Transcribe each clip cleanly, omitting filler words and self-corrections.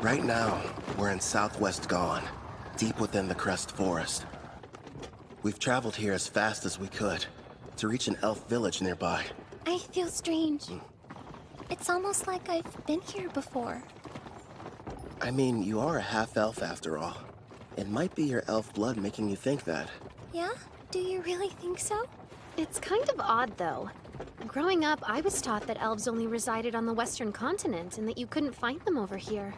Right now, we're in southwest Gone, deep within the Crest Forest. We've traveled here as fast as we could, to reach an elf village nearby. I feel strange. It's almost like I've been here before. I mean, you are a half-elf after all. It might be your elf blood making you think that. Yeah? Do you really think so? It's kind of odd, though. Growing up, I was taught that elves only resided on the western continent and that you couldn't find them over here.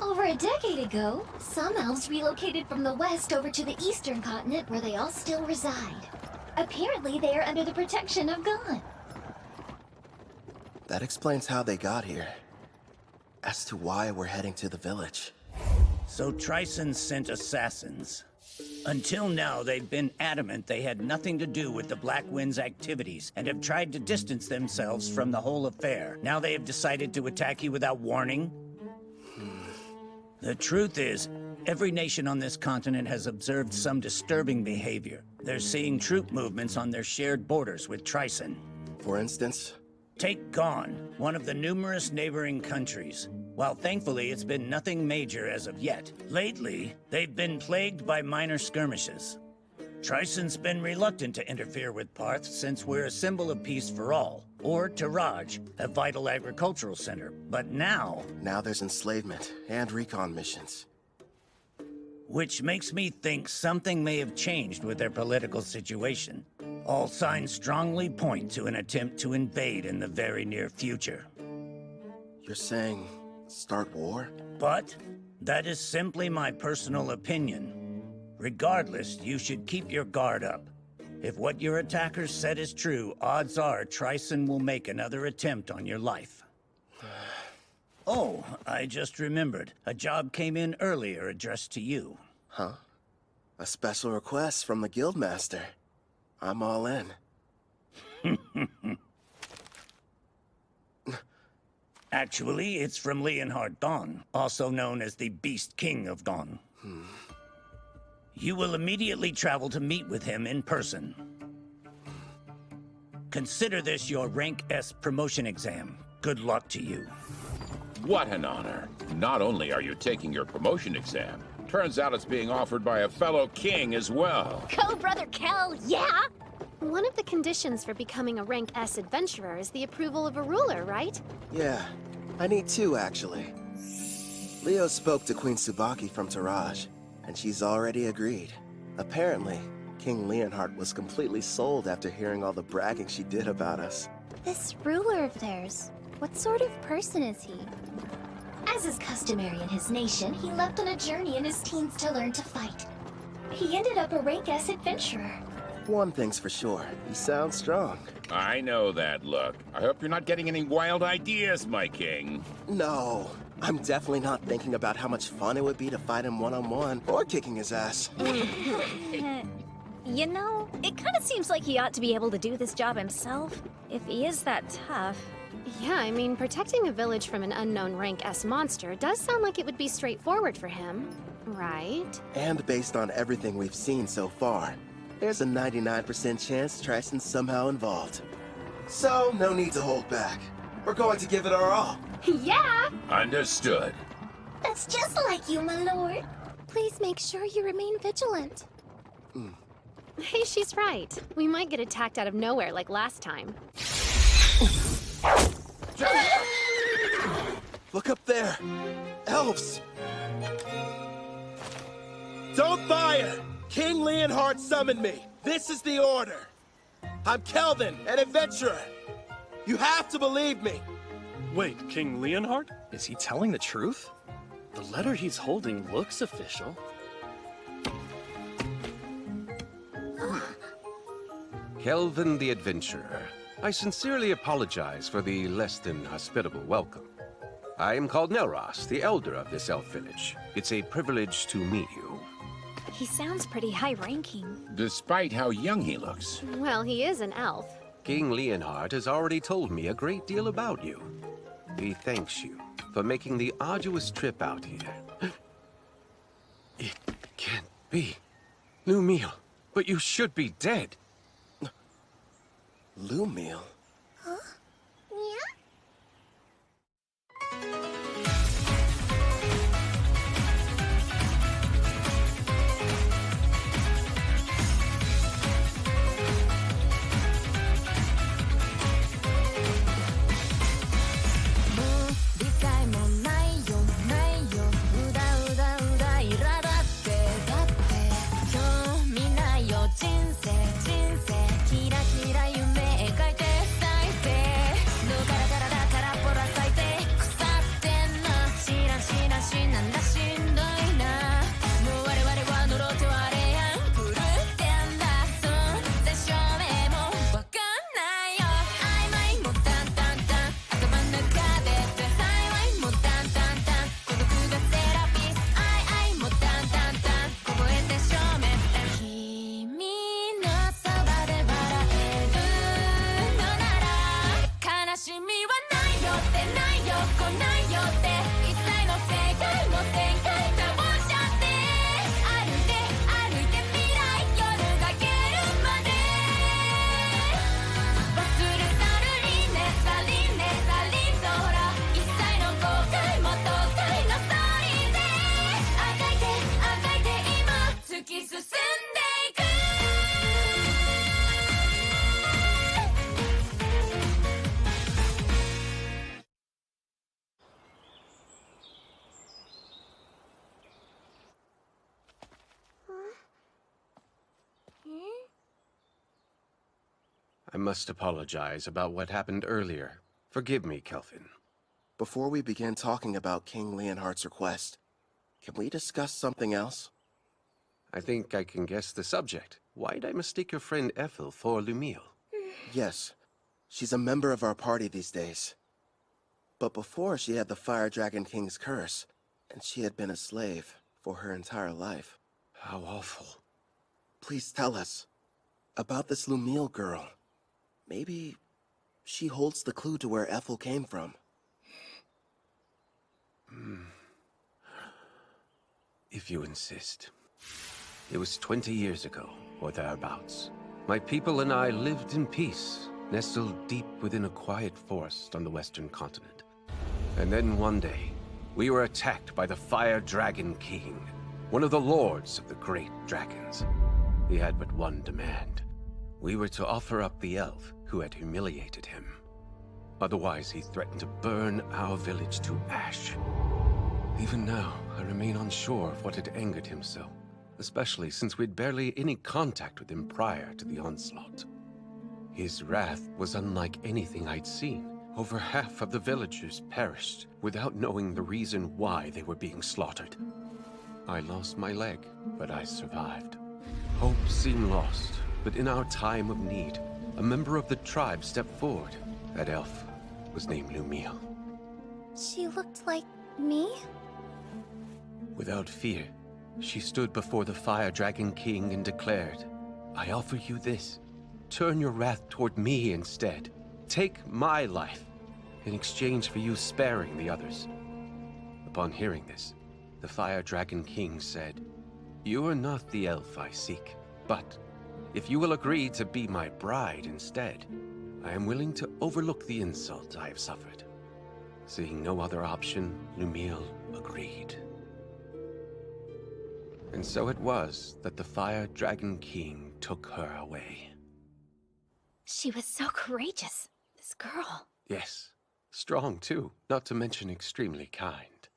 Over a decade ago, some elves relocated from the west over to the eastern continent where they all still reside. Apparently, they are under the protection of God. That explains how they got here. As to why we're heading to the village. So Tryson sent assassins. Until now, they've been adamant they had nothing to do with the Black Wind's activities and have tried to distance themselves from the whole affair. Now they have decided to attack you without warning? The truth is, every nation on this continent has observed some disturbing behavior. They're seeing troop movements on their shared borders with Tryson. For instance? Take Gone, one of the numerous neighboring countries. While thankfully it's been nothing major as of yet, lately they've been plagued by minor skirmishes. Tryson's been reluctant to interfere with Parth since we're a symbol of peace for all, or Taraj, a vital agricultural center. But now there's enslavement and recon missions. Which makes me think something may have changed with their political situation. All signs strongly point to an attempt to invade in the very near future. You're saying start war? But that is simply my personal opinion. Regardless, you should keep your guard up. If what your attackers said is true, odds are Tryson will make another attempt on your life. Oh, I just remembered. A job came in earlier addressed to you. Huh? A special request from the Guildmaster. I'm all in. Actually, it's from Leonhard Dawn, also known as the Beast King of Dawn. You will immediately travel to meet with him in person. Consider this your Rank S promotion exam. Good luck to you. What an honor. Not only are you taking your promotion exam, turns out it's being offered by a fellow king as well. Go, Brother Kel, yeah? One of the conditions for becoming a Rank S adventurer is the approval of a ruler, right? Yeah, I need two, actually. Leo spoke to Queen Tsubaki from Taraj, and she's already agreed. Apparently, King Leonhard was completely sold after hearing all the bragging she did about us. This ruler of theirs, what sort of person is he? As is customary in his nation, he left on a journey in his teens to learn to fight. He ended up a Rank S adventurer. One thing's for sure, he sounds strong. I know that look. I hope you're not getting any wild ideas, my king. No, I'm definitely not thinking about how much fun it would be to fight him one-on-one or kicking his ass. You know, it kind of seems like he ought to be able to do this job himself, if he is that tough. Yeah, I mean, protecting a village from an unknown Rank S monster does sound like it would be straightforward for him, right? And based on everything we've seen so far, there's a 99% chance Tryson's somehow involved. So, no need to hold back. We're going to give it our all. Yeah! Understood. That's just like you, my lord. Please make sure you remain vigilant. Hey, she's right. We might get attacked out of nowhere like last time. Look up there! Elves! Don't fire! King Leonhard summoned me. This is the order. I'm Kelvin, an adventurer. You have to believe me. Wait, King Leonhard? Is he telling the truth? The letter he's holding looks official. Kelvin the Adventurer. I sincerely apologize for the less than hospitable welcome. I am called Nelros, the elder of this elf village. It's a privilege to meet you. He sounds pretty high-ranking. Despite how young he looks. Well, he is an elf. King Leonhard has already told me a great deal about you. He thanks you for making the arduous trip out here. It can't be. Lumiel, but you should be dead. Lumiel? Huh? Yeah? I must apologize about what happened earlier. Forgive me, Kelvin. Before we begin talking about King Leonhardt's request, can we discuss something else? I think I can guess the subject. Why'd I mistake your friend Ethel for Lumiel? Yes, she's a member of our party these days. But before, she had the Fire Dragon King's curse, and she had been a slave for her entire life. How awful. Please tell us about this Lumiel girl. Maybe she holds the clue to where Ethel came from. If you insist. It was 20 years ago, or thereabouts. My people and I lived in peace, nestled deep within a quiet forest on the western continent. And then one day, we were attacked by the Fire Dragon King, one of the lords of the great dragons. He had but one demand. We were to offer up the elf who had humiliated him. Otherwise, he threatened to burn our village to ash. Even now, I remain unsure of what had angered him so, especially since we'd barely any contact with him prior to the onslaught. His wrath was unlike anything I'd seen. Over half of the villagers perished without knowing the reason why they were being slaughtered. I lost my leg, but I survived. Hope seemed lost, but in our time of need, a member of the tribe stepped forward. That elf was named Lumiel. She looked like me? Without fear, she stood before the Fire Dragon King and declared, I offer you this. Turn your wrath toward me instead. Take my life in exchange for you sparing the others. Upon hearing this, the Fire Dragon King said, You are not the elf I seek, but if you will agree to be my bride instead, I am willing to overlook the insult I have suffered. Seeing no other option, Lumiel agreed. And so it was that the Fire Dragon King took her away. She was so courageous, this girl. Yes, strong too, not to mention extremely kind.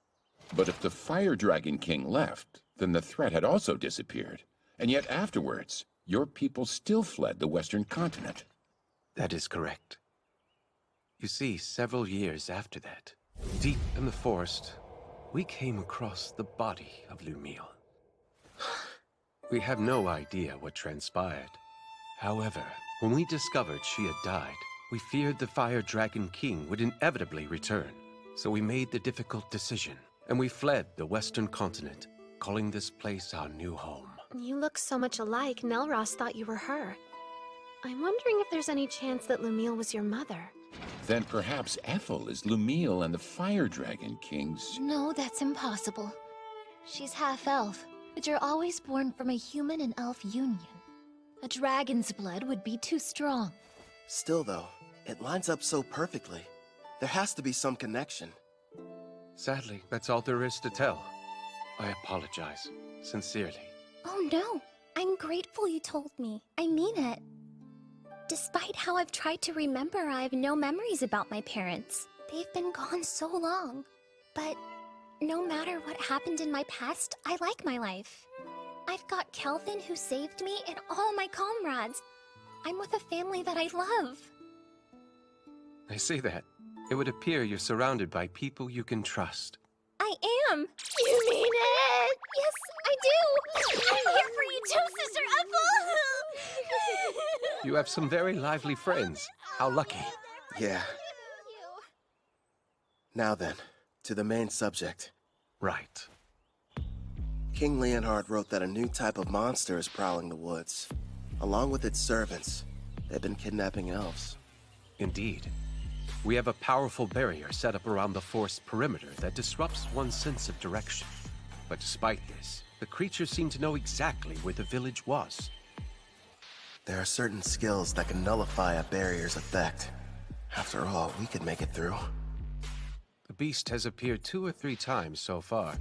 But if the Fire Dragon King left, then the threat had also disappeared. And yet afterwards, your people still fled the western continent. That is correct. You see, several years after that, deep in the forest, we came across the body of Lumiel. We have no idea what transpired. However, when we discovered she had died, we feared the Fire Dragon King would inevitably return. So we made the difficult decision, and we fled the western continent, calling this place our new home. You look so much alike, Nelros thought you were her. I'm wondering if there's any chance that Lumiel was your mother. Then perhaps Ethel is Lumiel and the Fire Dragon King's... No, that's impossible. She's half-elf, but you're always born from a human and elf union. A dragon's blood would be too strong. Still though, it lines up so perfectly. There has to be some connection. Sadly, that's all there is to tell. I apologize, sincerely. Oh no, I'm grateful you told me. I mean it. Despite how I've tried to remember, I have no memories about my parents. They've been gone so long. But no matter what happened in my past, I like my life. I've got Kelvin who saved me and all my comrades. I'm with a family that I love. I see that. It would appear you're surrounded by people you can trust. I am! You mean it? Yes, I do! I'm here for you too, Sister Ethel! You have some very lively friends. How lucky. Yeah. Now then, to the main subject. Right. King Leonhardt wrote that a new type of monster is prowling the woods. Along with its servants, they've been kidnapping elves. Indeed. We have a powerful barrier set up around the forest perimeter that disrupts one's sense of direction. But despite this, the creatures seem to know exactly where the village was. There are certain skills that can nullify a barrier's effect. After all, we could make it through. The beast has appeared 2 or 3 times so far.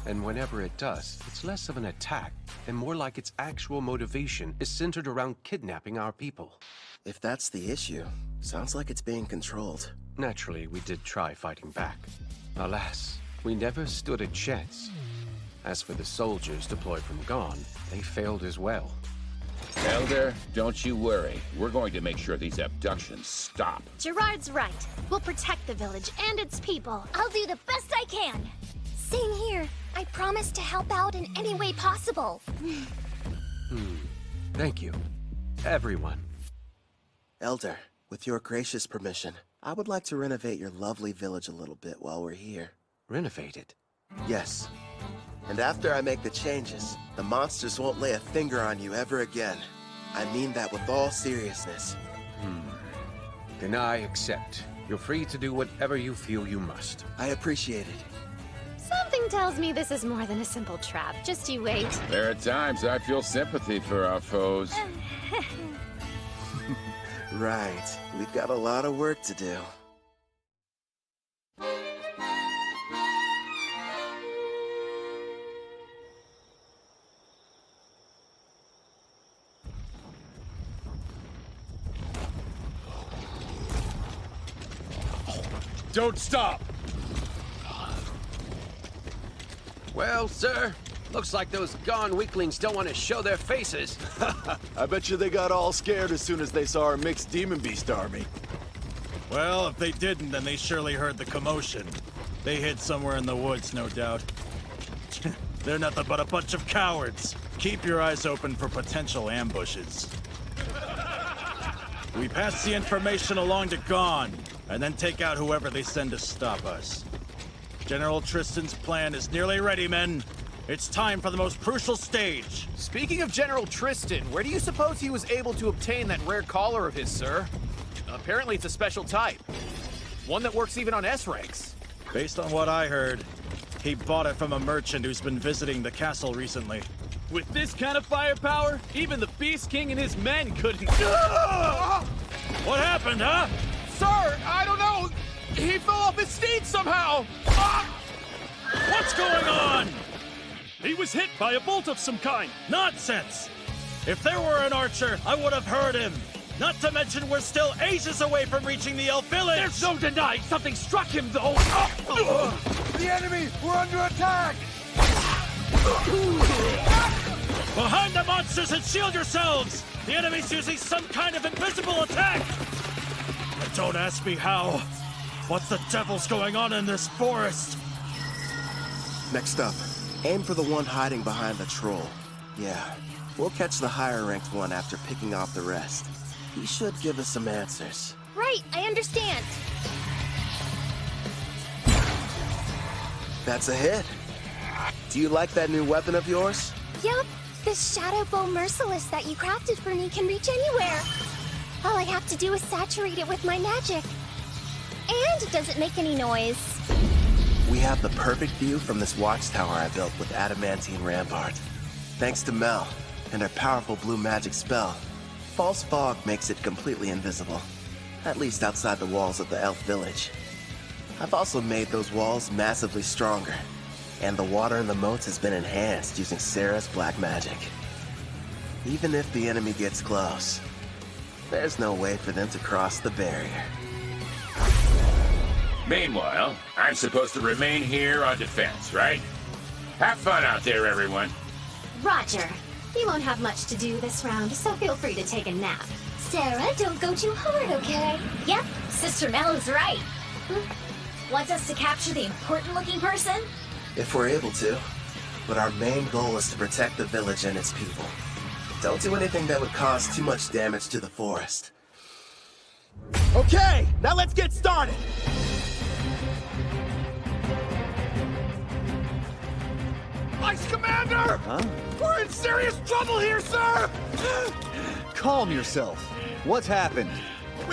And whenever it does, it's less of an attack and more like its actual motivation is centered around kidnapping our people. If that's the issue, sounds like it's being controlled. Naturally, we did try fighting back. Alas, we never stood a chance. As for the soldiers deployed from Gone, they failed as well. Elder, don't you worry. We're going to make sure these abductions stop. Gerard's right. We'll protect the village and its people. I'll do the best I can. Same here. I promise to help out in any way possible. Thank you, everyone. Elder, with your gracious permission, I would like to renovate your lovely village a little bit while we're here. Renovate it. Yes. And after I make the changes, the monsters won't lay a finger on you ever again. I mean that with all seriousness. Then I accept. You're free to do whatever you feel you must. I appreciate it. Something tells me this is more than a simple trap. Just you wait. There are times I feel sympathy for our foes. Right. We've got a lot of work to do. Don't stop! Well, sir, looks like those Gone weaklings don't want to show their faces. I bet you they got all scared as soon as they saw our mixed demon beast army. Well, if they didn't, then they surely heard the commotion. They hid somewhere in the woods, no doubt. They're nothing but a bunch of cowards. Keep your eyes open for potential ambushes. We pass the information along to Gone, and then take out whoever they send to stop us. General Tristan's plan is nearly ready, men. It's time for the most crucial stage. Speaking of General Tristan, where do you suppose he was able to obtain that rare collar of his, sir? Apparently it's a special type. One that works even on S-ranks. Based on what I heard, he bought it from a merchant who's been visiting the castle recently. With this kind of firepower, even the Beast King and his men couldn't... What happened, huh? Sir, I don't know! He fell off his steed somehow! What's going on? He was hit by a bolt of some kind. Nonsense! If there were an archer, I would have heard him. Not to mention we're still ages away from reaching the elf village! There's no denying something struck him, though! The enemy! We're under attack! Behind the monsters and shield yourselves! The enemy's using some kind of invisible attack! But don't ask me how. What the devil's going on in this forest? Next up, aim for the one hiding behind the troll. Yeah, we'll catch the higher-ranked one after picking off the rest. He should give us some answers. Right, I understand. That's a hit. Do you like that new weapon of yours? Yup, the Shadow Bow Merciless that you crafted for me can reach anywhere. All I have to do is saturate it with my magic. And it doesn't make any noise. We have the perfect view from this watchtower I built with adamantine rampart. Thanks to Mel and her powerful blue magic spell, false fog makes it completely invisible, at least outside the walls of the elf village. I've also made those walls massively stronger, and the water in the moats has been enhanced using Sarah's black magic. Even if the enemy gets close, there's no way for them to cross the barrier. Meanwhile, I'm supposed to remain here on defense, right? Have fun out there, everyone. Roger. You won't have much to do this round, so feel free to take a nap. Sarah, don't go too hard, okay? Yep, Sister Mel is right. Wants us to capture the important-looking person? If we're able to, but our main goal is to protect the village and its people. Don't do anything that would cause too much damage to the forest. Okay, now let's get started! Ice Commander! Huh? We're in serious trouble here, sir! Calm yourself. What's happened?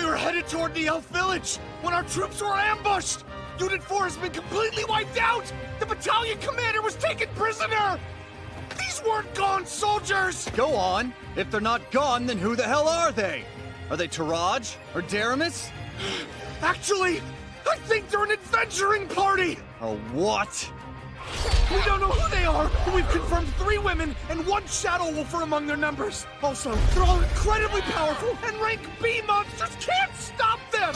We were headed toward the elf village when our troops were ambushed! Unit 4 has been completely wiped out! The battalion commander was taken prisoner! These weren't gone soldiers! Go on. If they're not gone, then who the hell are they? Are they Taraj or Daramus? Actually, I think they're an adventuring party! A what? We don't know who they are, but we've confirmed 3 women and 1 shadow wolf are among their numbers. Also, they're all incredibly powerful, and rank B monsters can't stop them!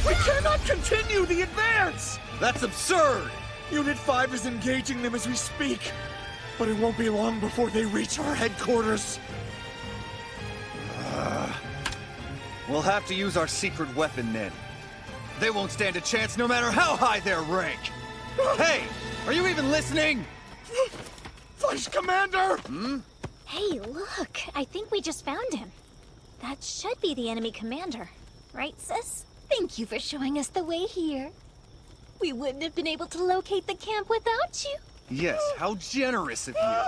We cannot continue the advance! That's absurd! Unit 5 is engaging them as we speak, but it won't be long before they reach our headquarters. We'll have to use our secret weapon then. They won't stand a chance no matter how high their rank. Hey, are you even listening? Vice Commander! Hey, look! I think we just found him. That should be the enemy commander. Right, sis? Thank you for showing us the way here. We wouldn't have been able to locate the camp without you. Yes, how generous of you.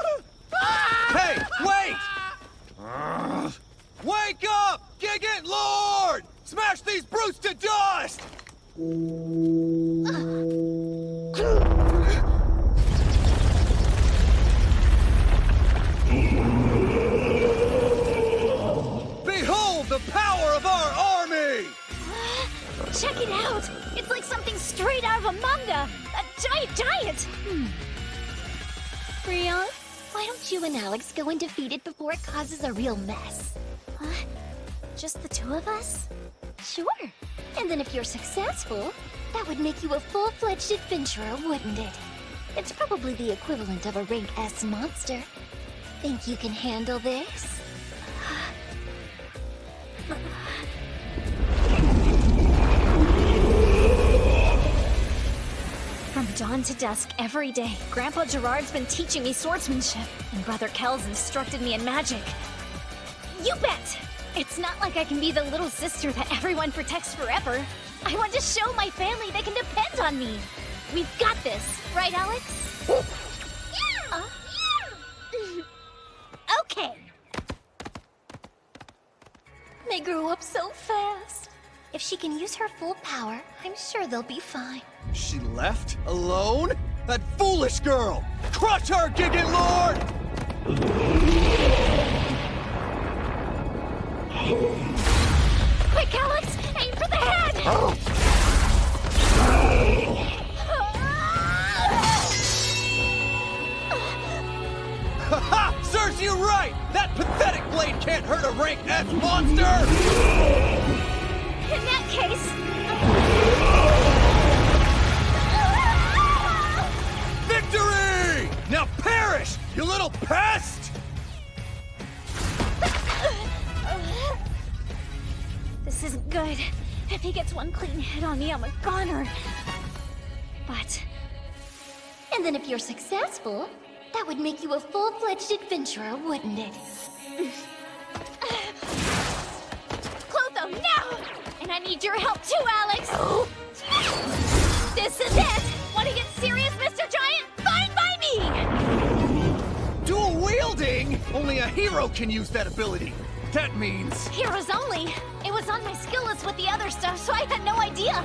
Hey, wait! Wake up! Gigant Lord! Smash these brutes to dust! Behold the power of our army! Check it out! It's like something straight out of a manga! A giant! Rion, why don't you and Alex go and defeat it before it causes a real mess? Just the 2 of us? Sure. And then if you're successful, that would make you a full-fledged adventurer, wouldn't it? It's probably the equivalent of a rank S monster. Think you can handle this? From dawn to dusk every day, Grandpa Gerard's been teaching me swordsmanship, and Brother Kel's instructed me in magic. You bet! It's not like I can be the little sister that everyone protects forever. I want to show my family they can depend on me. We've got this, right, Alex? Okay. They grow up so fast. If she can use her full power, I'm sure they'll be fine. She left? Alone? That foolish girl! Crush her, Gigant Lord! Quick, Alex! Aim for the head! Ha! Serves you right! That pathetic blade can't hurt a rank S monster! In that case... Victory! Now perish, you little pest! This isn't good. If he gets one clean hit on me, I'm a goner. But... And then if you're successful, that would make you a full-fledged adventurer, wouldn't it? Clotho, now! And I need your help too, Alex! This is it! Want to get serious, Mr. Giant? Fine by me! Dual wielding? Only a hero can use that ability. That means... Heroes only. It was on my skill list with the other stuff, so I had no idea.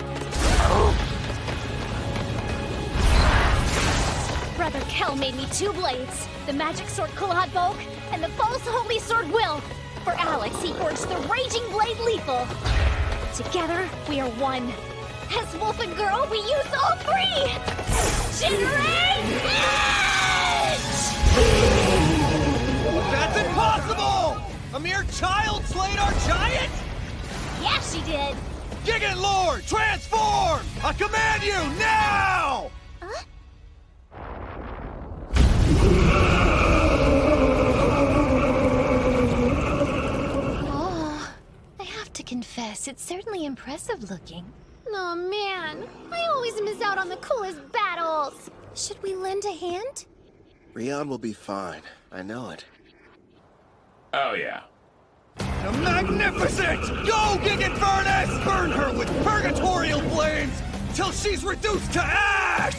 Brother Kel made me 2 blades. The magic sword Kulad Bulk and the false holy sword Will. For Alex, he forged the raging blade Lethal. Together, we are one. As Wolf and Girl, we use all 3! Generate That's impossible! A mere child slayed our giant? Yeah, she did. Gigant Lord, transform! I command you, now! Oh, I have to confess, it's certainly impressive looking. Oh man, I always miss out on the coolest battles. Should we lend a hand? Rion will be fine. I know it. Oh, yeah. Magnificent! Go, Gigant Furnace! Burn her with purgatorial flames till she's reduced to ash!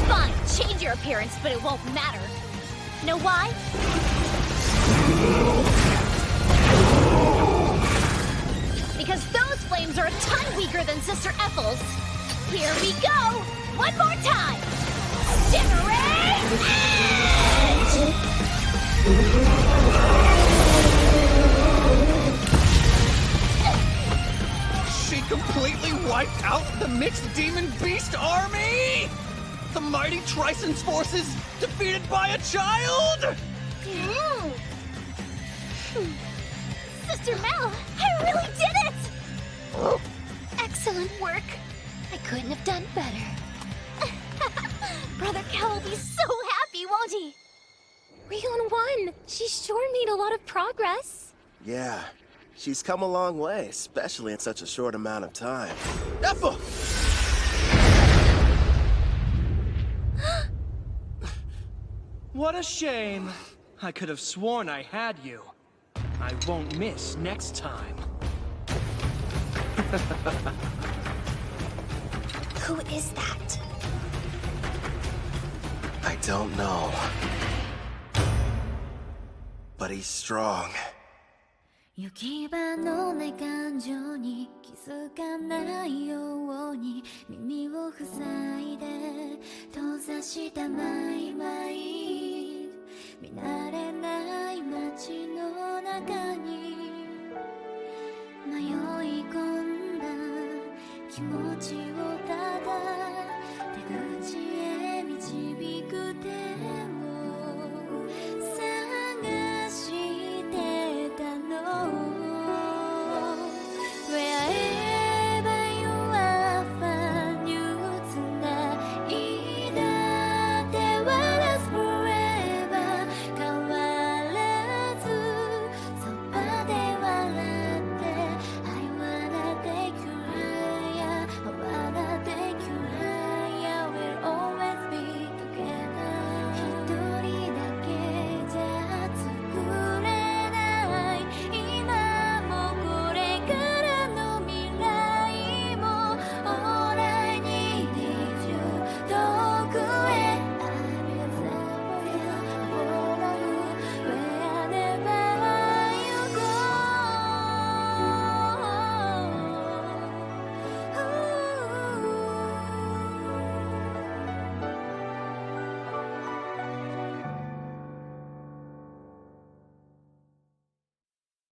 Fine, change your appearance, but it won't matter. Know why? because those flames are a ton weaker than Sister Ethel's. Here we go! One more time! Shimmering Edge! She completely wiped out the mixed demon beast army? The mighty Trison's forces defeated by a child? Sister Mel, I really did it! Excellent work. I couldn't have done better. Brother Kel will be so happy, won't he? Rion won! She sure made a lot of progress. Yeah, she's come a long way, especially in such a short amount of time. Ethel! What a shame. I could have sworn I had you. I won't miss next time. Who is that? I don't know. But he's strong. 行き場のない感情に気づかないように耳を塞いで閉ざしたマイマイン見慣れない街の中に迷い込んだ気持ちを